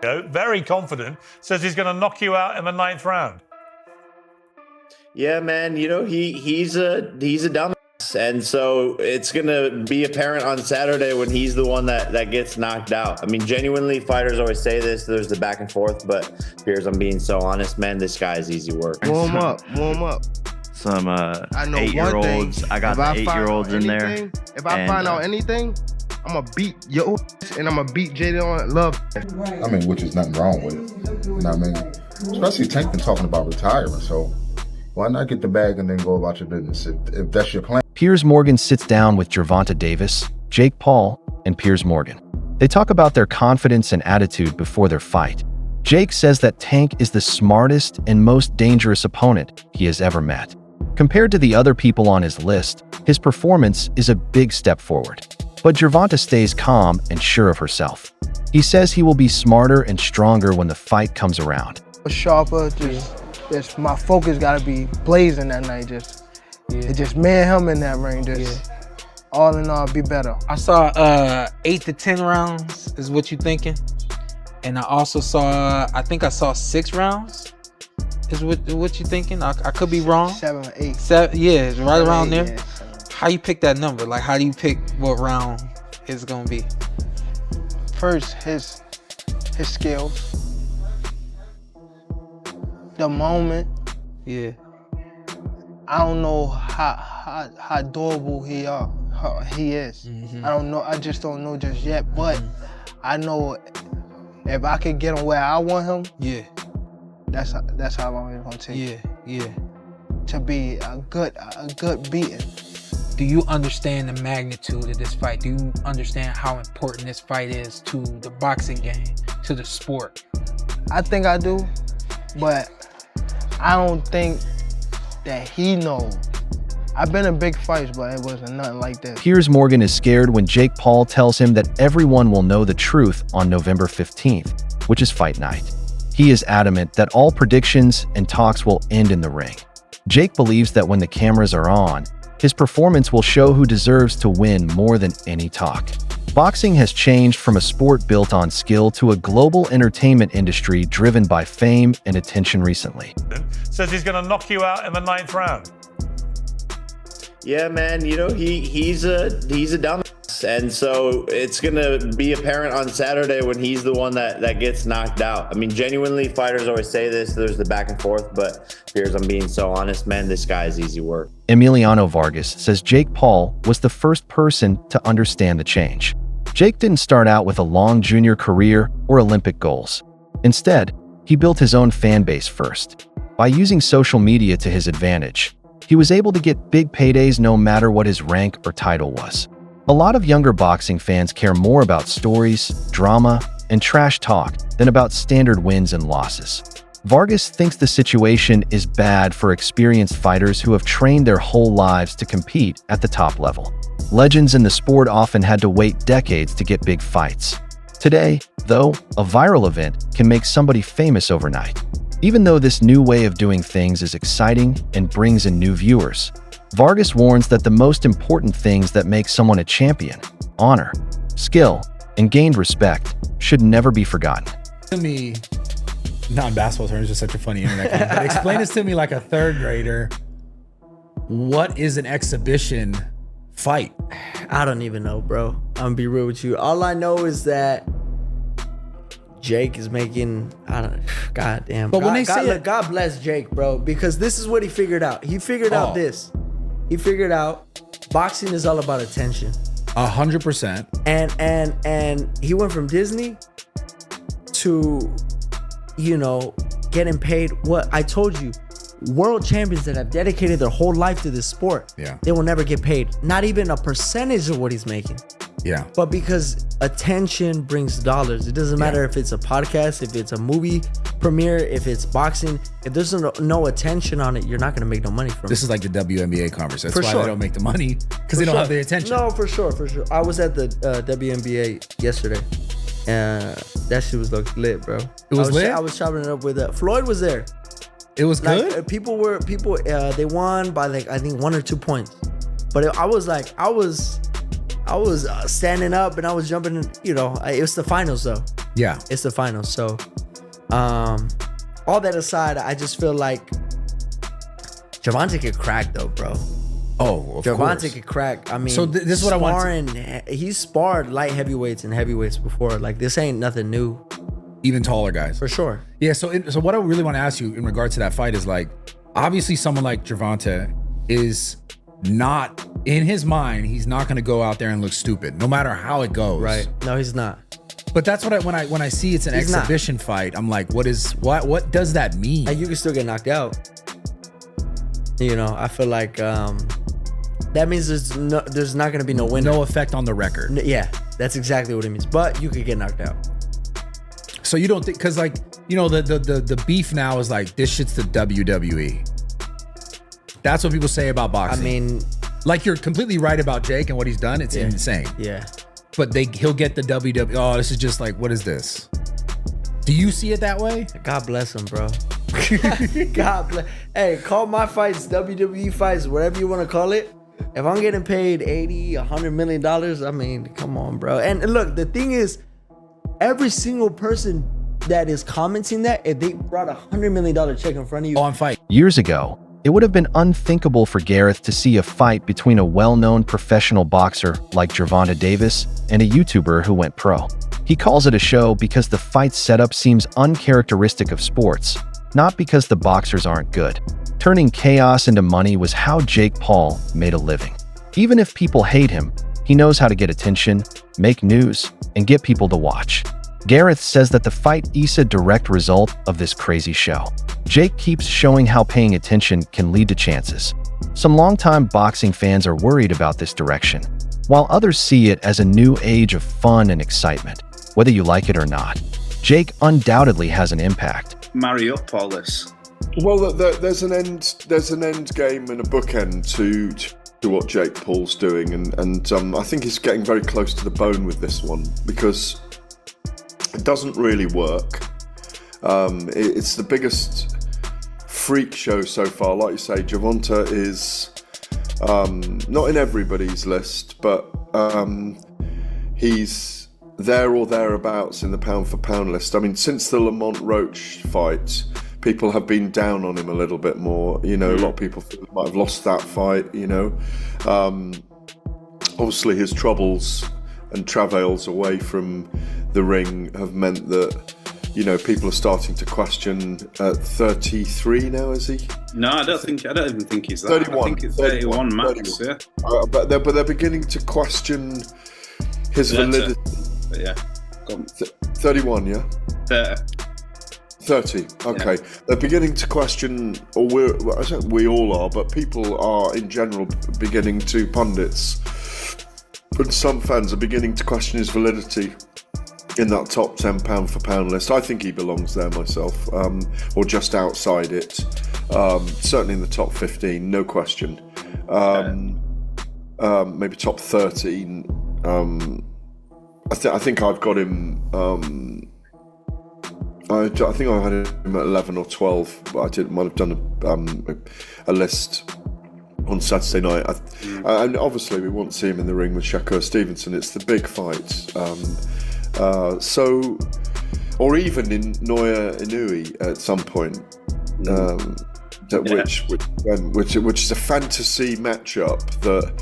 very confident, says he's going to knock you out in the 9th round. Yeah, man. You know, he's a dumbass, and so it's gonna be apparent on Saturday when he's the one that gets knocked out. I mean, genuinely, fighters always say this. There's the back and forth, but Piers, I'm being so honest, man. This guy is easy work. Warm up. Some 8-year-olds. I got the 8-year-olds in there. If I find out anything, I'm gonna beat yo and I'm gonna beat Jaden on Love. I mean, which is nothing wrong with it. You know what I mean? Especially Tank been talking about retiring, so why not get the bag and then go about your business if that's your plan? Piers Morgan sits down with Gervonta Davis, Jake Paul, and Piers Morgan. They talk about their confidence and attitude before their fight. Jake says that Tank is the smartest and most dangerous opponent he has ever met. Compared to the other people on his list, his performance is a big step forward. But Gervonta stays calm and sure of herself. He says he will be smarter and stronger when the fight comes around. Sharper, just my focus gotta be blazing that night. It's just me and him in that ring. All in all, be better. I saw 8 to 10 rounds is what you thinking, and I also saw I think I saw 6 rounds is what you thinking. I could be wrong. 7 or 8. 7, yeah, it's right around there. Yeah. How you pick that number? Like, how do you pick what round it's gonna be? First, his skills. The moment. Yeah. I don't know how durable he is. Mm-hmm. I don't know. I just don't know just yet. But I know if I could get him where I want him. Yeah. That's how long it's gonna take. Yeah. To be a good beating. Do you understand the magnitude of this fight? Do you understand how important this fight is to the boxing game, to the sport? I think I do, but I don't think that he knows. I've been in big fights, but it wasn't nothing like this. Piers Morgan is scared when Jake Paul tells him that everyone will know the truth on November 15th, which is fight night. He is adamant that all predictions and talks will end in the ring. Jake believes that when the cameras are on, his performance will show who deserves to win more than any talk. Boxing has changed from a sport built on skill to a global entertainment industry driven by fame and attention recently. Says he's going to knock you out in the 9th round. Yeah, man. You know, he's a dumbass, and so it's gonna be apparent on Saturday when he's the one that gets knocked out. I mean, genuinely, fighters always say this. There's the back and forth, but Piers, I'm being so honest, man. This guy is easy work. Emiliano Vargas says Jake Paul was the first person to understand the change. Jake didn't start out with a long junior career or Olympic goals. Instead, he built his own fan base first. By using social media to his advantage, he was able to get big paydays no matter what his rank or title was. A lot of younger boxing fans care more about stories, drama, and trash talk than about standard wins and losses. Vargas thinks the situation is bad for experienced fighters who have trained their whole lives to compete at the top level. Legends in the sport often had to wait decades to get big fights. Today, though, a viral event can make somebody famous overnight. Even though this new way of doing things is exciting and brings in new viewers, Vargas warns that the most important things that make someone a champion, honor, skill, and gained respect, should never be forgotten. To me, not in basketball terms, just such a funny internet game, but explain this to me like a 3rd grader. What is an exhibition fight? I don't even know, bro. I'm gonna be real with you. All I know is that Jake is making, God damn. But when they say look, God bless Jake, bro, because this is what he figured out. He figured out this. He figured out boxing is all about attention. 100%. And he went from Disney to, getting paid. What I told you, world champions that have dedicated their whole life to this sport, they will never get paid. Not even a percentage of what he's making. Yeah. But because attention brings dollars. It doesn't matter if it's a podcast, if it's a movie premiere, if it's boxing. If there's no attention on it, you're not going to make no money from it. This is like the WNBA conversation. That's why they don't make the money, because they don't have the attention. No, for sure. I was at the WNBA yesterday. That shit was lit, bro. It was lit? I was chopping it up with Floyd was there. It was good? Like, people, they won by I think 1 or 2 points. But I was standing up and I was jumping, it was the finals though. Yeah. It's the finals. So, all that aside, I just feel like Gervonta could crack though, bro. Oh, of Gervonta course. could crack. I mean, So this is what I want. He's sparred light heavyweights and heavyweights before. Like, this ain't nothing new. Even taller guys. For sure. Yeah, so what I really want to ask you in regards to that fight is, like, obviously someone like Gervonta is not, in his mind, he's not going to go out there and look stupid, no matter how it goes. Right. No, he's not. But that's what when I see it's an exhibition fight, I'm like, what does that mean? Like, you can still get knocked out. You know, I feel like that means there's not going to be no winner. No effect on the record. Yeah, that's exactly what it means. But you could get knocked out. So you don't think, because, like, you know, the beef now is like, this shit's the WWE. That's what people say about boxing. I mean, like, you're completely right about Jake and what he's done. It's insane. Yeah. But he'll get the WWE. Oh, this is just like, what is this? Do you see it that way? God bless him, bro. God bless. Hey, call my fights WWE fights, whatever you want to call it. If I'm getting paid $80, $100 million, I mean, come on, bro. And look, the thing is, every single person that is commenting that, if they brought $100 million check in front of you on fight years ago, it would have been unthinkable for Gareth to see a fight between a well-known professional boxer like Gervonta Davis and a YouTuber who went pro. He calls it a show because the fight setup seems uncharacteristic of sports, not because the boxers aren't good. Turning chaos into money was how Jake Paul made a living. Even if people hate him, he knows how to get attention, make news, and get people to watch. Gareth says that the fight is a direct result of this crazy show. Jake keeps showing how paying attention can lead to chances. Some longtime boxing fans are worried about this direction, while others see it as a new age of fun and excitement. Whether you like it or not, Jake undoubtedly has an impact. Marry up all this. Well, there's an end game and a bookend to what Jake Paul's doing, and I think he's getting very close to the bone with this one, because it doesn't really work. It's the biggest freak show so far. Like you say, Gervonta is not in everybody's list, but he's there or thereabouts in the pound for pound list. I mean, since the Lamont Roach fight, people have been down on him a little bit more. You know, a lot of people might have lost that fight, you know. Obviously his troubles and travails away from the ring have meant that, you know, people are starting to question. 33 now, is he? No, I don't even think he's that. 31. I think it's 31 max. 31. Yeah. But they're beginning to question his validity. But yeah. Go on. 31, yeah. 30. Okay. Yeah. They're beginning to question, or I think we all are, but people are in general beginning to, pundits, and some fans are beginning to question his validity in that top 10 pound for pound list. I think he belongs there myself, or just outside it. Certainly in the top 15, no question. Maybe top 13. I think I've got him. I think I had him at 11 or 12, but might have done a list on Saturday night. And obviously we want to see him in the ring with Shakur Stevenson. It's the big fight. Or even in Naoya Inoue at some point, which is a fantasy matchup that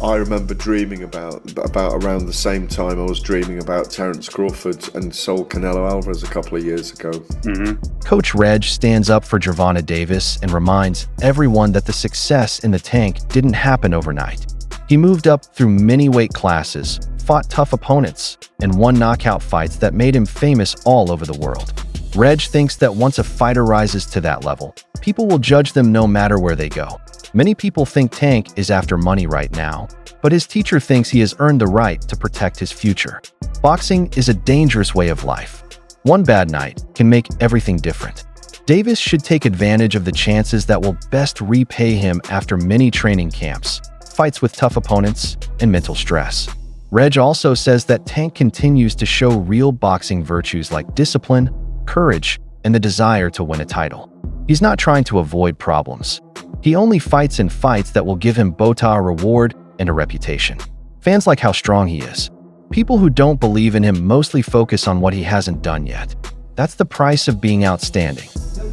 I remember dreaming about around the same time I was dreaming about Terence Crawford and Saul Canelo Alvarez a couple of years ago. Mm-hmm. Coach Reg stands up for Gervonta Davis and reminds everyone that the success in the tank didn't happen overnight. He moved up through many weight classes, fought tough opponents, and won knockout fights that made him famous all over the world. Reg thinks that once a fighter rises to that level, people will judge them no matter where they go. Many people think Tank is after money right now, but his teacher thinks he has earned the right to protect his future. Boxing is a dangerous way of life. One bad night can make everything different. Davis should take advantage of the chances that will best repay him after many training camps, fights with tough opponents, and mental stress. Reg also says that Tank continues to show real boxing virtues like discipline, courage, and the desire to win a title. He's not trying to avoid problems. He only fights in fights that will give him both a reward and a reputation. Fans like how strong he is. People who don't believe in him mostly focus on what he hasn't done yet. That's the price of being outstanding.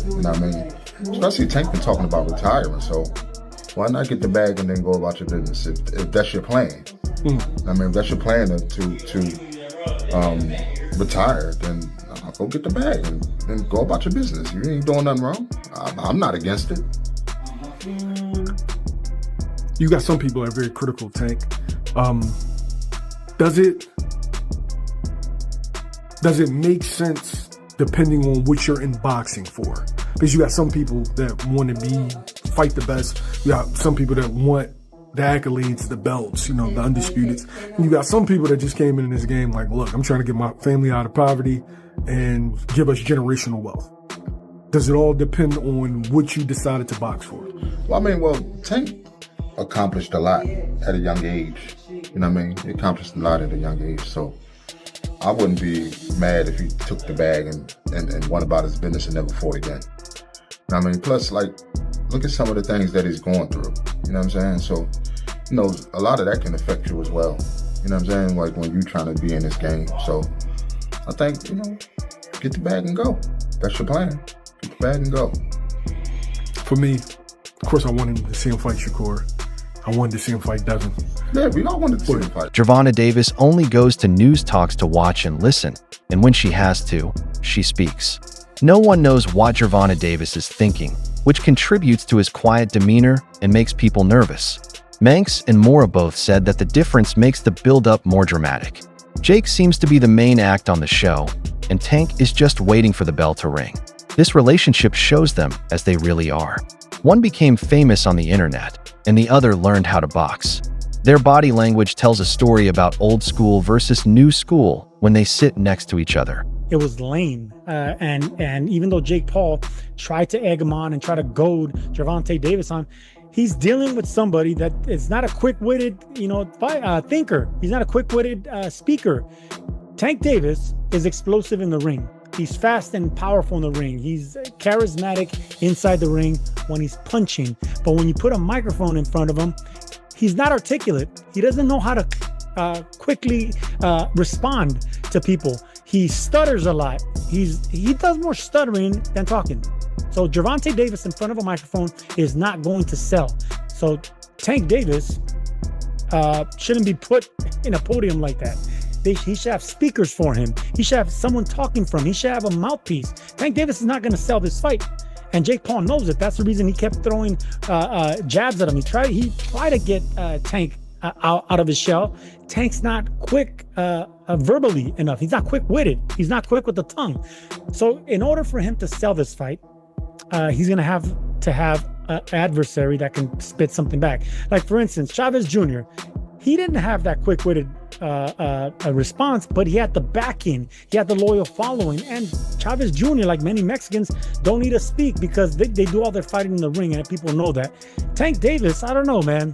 You know what I mean? Especially Tank been talking about retiring, so why not get the bag and then go about your business if that's your plan? I mean, if that's your plan to retire, then go get the bag and go about your business. You ain't doing nothing wrong. I'm not against it. You got some people that are very critical of Tank. Does it make sense depending on what you're in boxing for? Because you got some people that want to fight the best. You got some people that want the accolades, the belts, the undisputed. And you got some people that just came in this game like, look, I'm trying to get my family out of poverty and give us generational wealth. Does it all depend on what you decided to box for? Well, Tank accomplished a lot at a young age. You know what I mean? He accomplished a lot at a young age. So I wouldn't be mad if he took the bag and went about his business and never fought again. You know what I mean? Plus, look at some of the things that he's going through. You know what I'm saying? So, a lot of that can affect you as well. You know what I'm saying? Like when you're trying to be in this game. So I think, get the bag and go. That's your plan. Get the bag and go. For me, of course, I wanted to see him fight Shakur. I wanted to see him fight Devin. Yeah, we all wanted to see him fight. Gervonta Davis only goes to news talks to watch and listen, and when she has to, she speaks. No one knows what Gervonta Davis is thinking, which contributes to his quiet demeanor and makes people nervous. Manx and Mora both said that the difference makes the build-up more dramatic. Jake seems to be the main act on the show, and Tank is just waiting for the bell to ring. This relationship shows them as they really are. One became famous on the internet, and the other learned how to box. Their body language tells a story about old school versus new school when they sit next to each other. It was lame, and even though Jake Paul tried to egg him on and try to goad Gervonta Davis on, he's dealing with somebody that is not a quick-witted, thinker. He's not a quick-witted speaker. Tank Davis is explosive in the ring. He's fast and powerful in the ring. He's charismatic inside the ring when he's punching. But when you put a microphone in front of him, he's not articulate. He doesn't know how to quickly respond to people. He stutters a lot. He does more stuttering than talking. So Gervonta Davis in front of a microphone is not going to sell. So Tank Davis shouldn't be put in a podium like that. He should have speakers for him. He should have someone talking for him. He should have a mouthpiece. Tank Davis is not going to sell this fight. And Jake Paul knows it. That's the reason he kept throwing jabs at him. He tried to get Tank out of his shell. Tank's not quick verbally enough. He's not quick-witted. He's not quick with the tongue. So in order for him to sell this fight, he's going to have an adversary that can spit something back. Like, for instance, Chavez Jr., he didn't have that quick-witted response, but he had the backing. He had the loyal following. And Chavez Jr., like many Mexicans, don't need to speak because they do all their fighting in the ring, and people know that. Tank Davis, I don't know, man.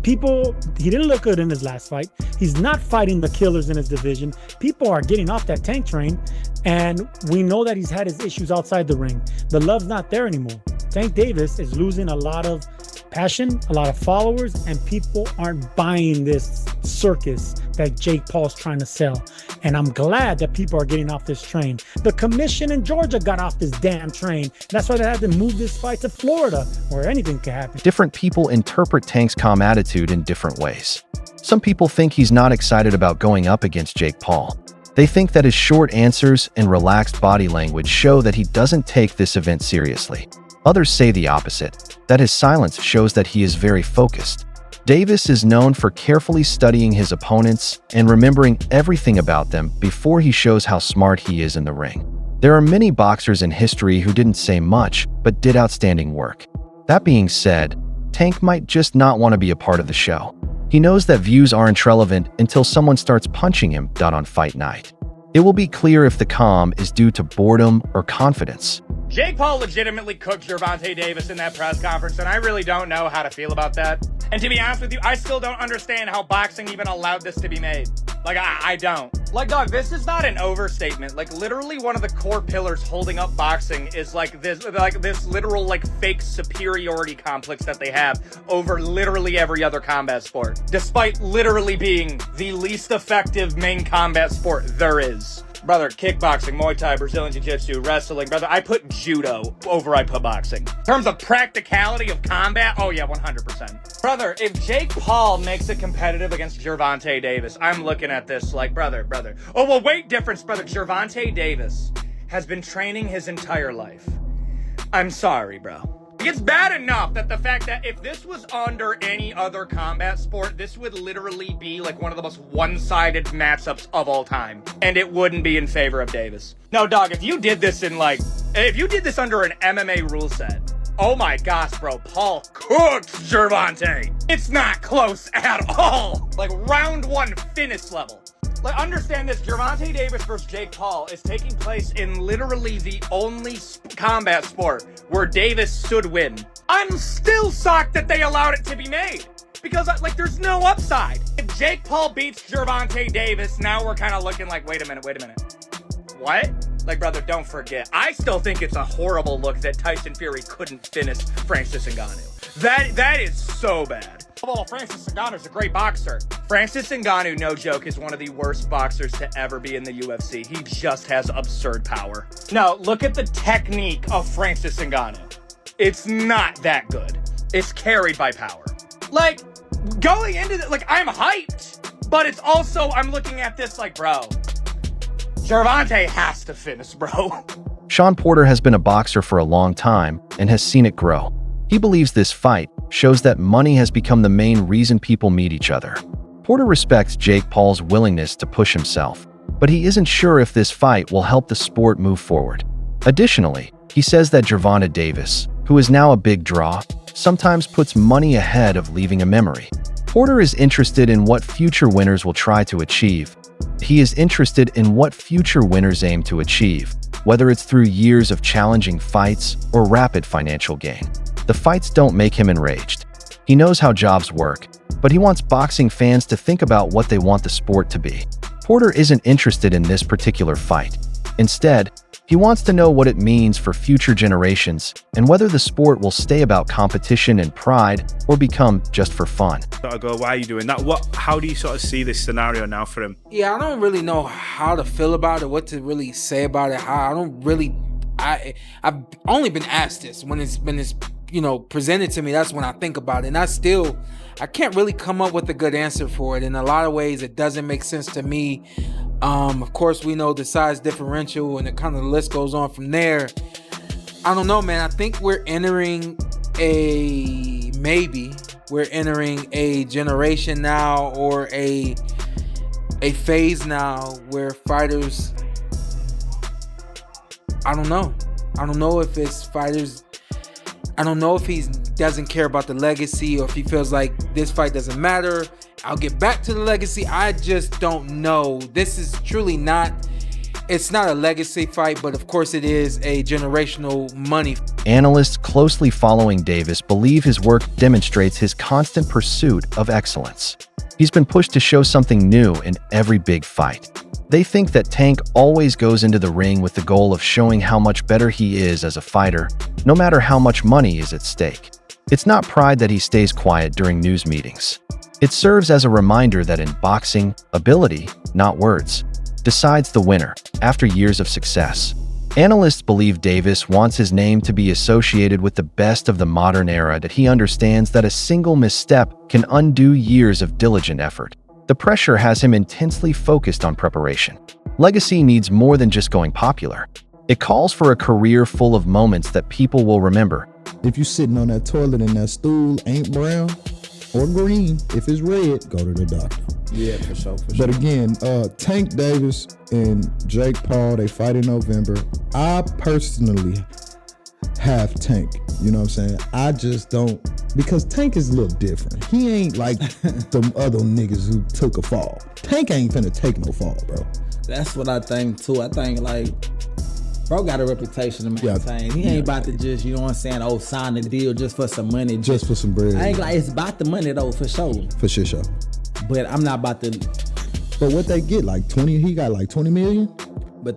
He didn't look good in his last fight. He's not fighting the killers in his division. People are getting off that Tank train, and we know that he's had his issues outside the ring. The love's not there anymore. Tank Davis is losing a lot of passion, a lot of followers, and people aren't buying this circus that Jake Paul's trying to sell. And I'm glad that people are getting off this train. The commission in Georgia got off this damn train. That's why they had to move this fight to Florida, where anything can happen. Different people interpret Tank's calm attitude in different ways. Some people think he's not excited about going up against Jake Paul. They think that his short answers and relaxed body language show that he doesn't take this event seriously. Others say the opposite, that his silence shows that he is very focused. Davis is known for carefully studying his opponents and remembering everything about them before he shows how smart he is in the ring. There are many boxers in history who didn't say much, but did outstanding work. That being said, Tank might just not want to be a part of the show. He knows that views aren't relevant until someone starts punching him on fight night. It will be clear if the calm is due to boredom or confidence. Jake Paul legitimately cooked Gervonta Davis in that press conference, and I really don't know how to feel about that. And to be honest with you, I still don't understand how boxing even allowed this to be made. Like, I don't. Like, dog, this is not an overstatement. Like, literally one of the core pillars holding up boxing is like this literal, like, fake superiority complex that they have over literally every other combat sport, despite literally being the least effective main combat sport there is. Brother, kickboxing, Muay Thai, Brazilian Jiu-Jitsu, wrestling. Brother, I put judo over I put boxing. In terms of practicality of combat, oh yeah, 100%. Brother, if Jake Paul makes it competitive against Gervonta Davis, I'm looking at this like, brother. Oh, well, weight difference, brother. Gervonta Davis has been training his entire life. I'm sorry, bro. It's bad enough that the fact that if this was under any other combat sport, this would literally be like one of the most one-sided matchups of all time. And it wouldn't be in favor of Davis. No, dog, if you did this under an MMA rule set, oh my gosh, bro, Paul cooked Gervonta. It's not close at all. Like round one finish level. Like, understand this, Gervonta Davis versus Jake Paul is taking place in literally the only combat sport where Davis should win. I'm still shocked that they allowed it to be made. Because, like, there's no upside. If Jake Paul beats Gervonta Davis, now we're kind of looking like, wait a minute. What? Like, brother, don't forget. I still think it's a horrible look that Tyson Fury couldn't finish Francis Ngannou. That is so bad. Well, Francis Ngannou's a great boxer. Francis Ngannou, no joke, is one of the worst boxers to ever be in the UFC. He just has absurd power. No, look at the technique of Francis Ngannou. It's not that good. It's carried by power. Like, going into it, like, I'm hyped, but it's also, I'm looking at this like, bro, Gervonta has to finish, bro. Sean Porter has been a boxer for a long time and has seen it grow. He believes this fight shows that money has become the main reason people meet each other. Porter respects Jake Paul's willingness to push himself, but he isn't sure if this fight will help the sport move forward. Additionally, he says that Gervonta Davis, who is now a big draw, sometimes puts money ahead of leaving a memory. Porter is interested in what future winners will try to achieve. He is interested in what future winners aim to achieve, whether it's through years of challenging fights or rapid financial gain. The fights don't make him enraged. He knows how jobs work, but he wants boxing fans to think about what they want the sport to be. Porter isn't interested in this particular fight. Instead, he wants to know what it means for future generations and whether the sport will stay about competition and pride or become just for fun. I go, why are you doing that? How do you sort of see this scenario now for him? Yeah, I don't really know how to feel about it, what to really say about it. I've only been asked this when it's presented to me. That's when I think about it. And I can't really come up with a good answer for it. In a lot of ways, it doesn't make sense to me. Of course, we know the size differential and the list goes on from there. I don't know, man. I think we're entering a generation now, or a phase now where fighters, I don't know if it's fighters, I don't know if he doesn't care about the legacy, or if he feels like this fight doesn't matter, I'll get back to the legacy. I just don't know. This is truly it's not a legacy fight, but of course it is a generational money. Analysts closely following Davis believe his work demonstrates his constant pursuit of excellence. He's been pushed to show something new in every big fight. They think that Tank always goes into the ring with the goal of showing how much better he is as a fighter, no matter how much money is at stake. It's not pride that he stays quiet during news meetings. It serves as a reminder that in boxing, ability, not words, decides the winner after years of success. Analysts believe Davis wants his name to be associated with the best of the modern era, that he understands that a single misstep can undo years of diligent effort. The pressure has him intensely focused on preparation. Legacy needs more than just going popular. It calls for a career full of moments that people will remember. If you're sitting on that toilet and that stool ain't brown or green, if it's red, go to the doctor. Yeah, for sure. But again, Tank Davis and Jake Paul, they fight in November. I personally have Tank. You know what I'm saying? I just don't, because Tank is a little different. He ain't like them other niggas who took a fall. Tank ain't finna take no fall, bro. That's what I think too. I think like Bro got a reputation to maintain. He ain't about to just, you know what I'm saying, sign the deal just for some money. Just for some bread. I ain't like, it's about the money though, for sure. For sure. But I'm not about to. But what they get, like 20, he got like 20 million? But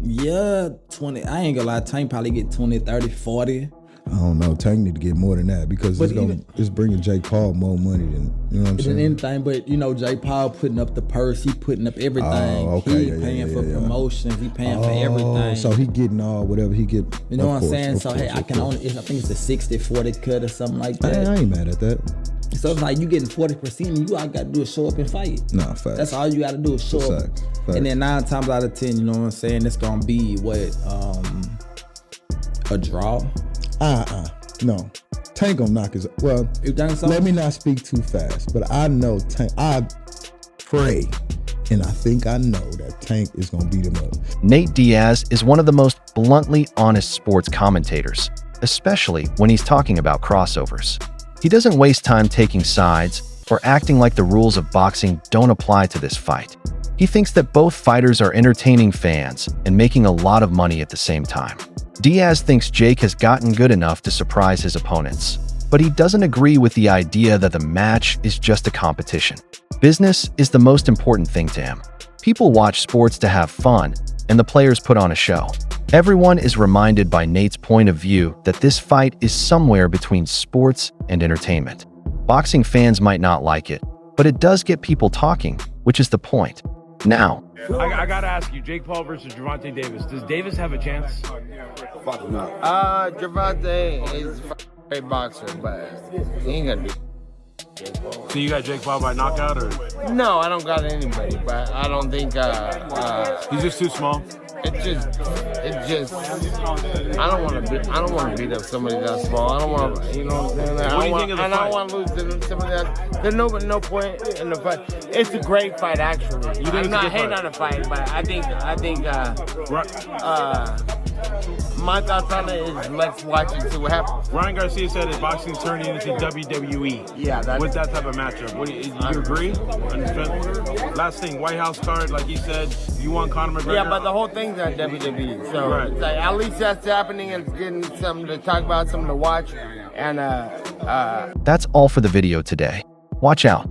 yeah, 20, I ain't gonna lie, Tank probably get 20, 30, 40. I don't know. Tank need to get more than that because it's bringing Jake Paul more money than, you know what I'm saying? Anything, but you know, Jake Paul putting up the purse, he putting up everything. Oh, okay. He paying for promotions, he paying for everything. So he getting whatever he get. You know what I'm saying? So hey, I think it's a 60-40 cut or something like that. I ain't mad at that. So it's like you getting 40%, and you all got to do is show up and fight. Nah, facts. That's all you got to do is show up. Facts. And then 9 times out of 10, you know what I'm saying, it's gonna be a draw. No. Tank gonna knock his. Well, you think so? Let me not speak too fast, but I know Tank. I pray, and I think I know that Tank is gonna beat him up. Nate Diaz is one of the most bluntly honest sports commentators, especially when he's talking about crossovers. He doesn't waste time taking sides or acting like the rules of boxing don't apply to this fight. He thinks that both fighters are entertaining fans and making a lot of money at the same time. Diaz thinks Jake has gotten good enough to surprise his opponents, but he doesn't agree with the idea that the match is just a competition. Business is the most important thing to him. People watch sports to have fun, and the players put on a show. Everyone is reminded by Nate's point of view that this fight is somewhere between sports and entertainment. Boxing fans might not like it, but it does get people talking, which is the point. Now, I gotta ask you, Jake Paul versus Gervonta Davis. Does Davis have a chance? Fuck no. Gervonta is a great boxer, but he ain't gonna do. So you got Jake Paul by knockout, or? No, I don't got anybody, but I don't think. He's just too small. It's just. I don't want to beat up somebody that small. I don't want to. You know what I'm saying? What do you think of the fight? I don't want to lose to somebody that. There's no point in the fight. It's a great fight, actually. I'm not hating on the fight, but I think. My thoughts on it is let's watch and see what happens. Ryan Garcia said his boxing's turning into WWE. Yeah, with that type of matchup. Do you agree? Last thing, White House card, like he said, you want Conor McGregor? Yeah, but the whole thing's on WWE. So right. Like, at least that's happening and it's getting something to talk about, something to watch. And that's all for the video today. Watch out.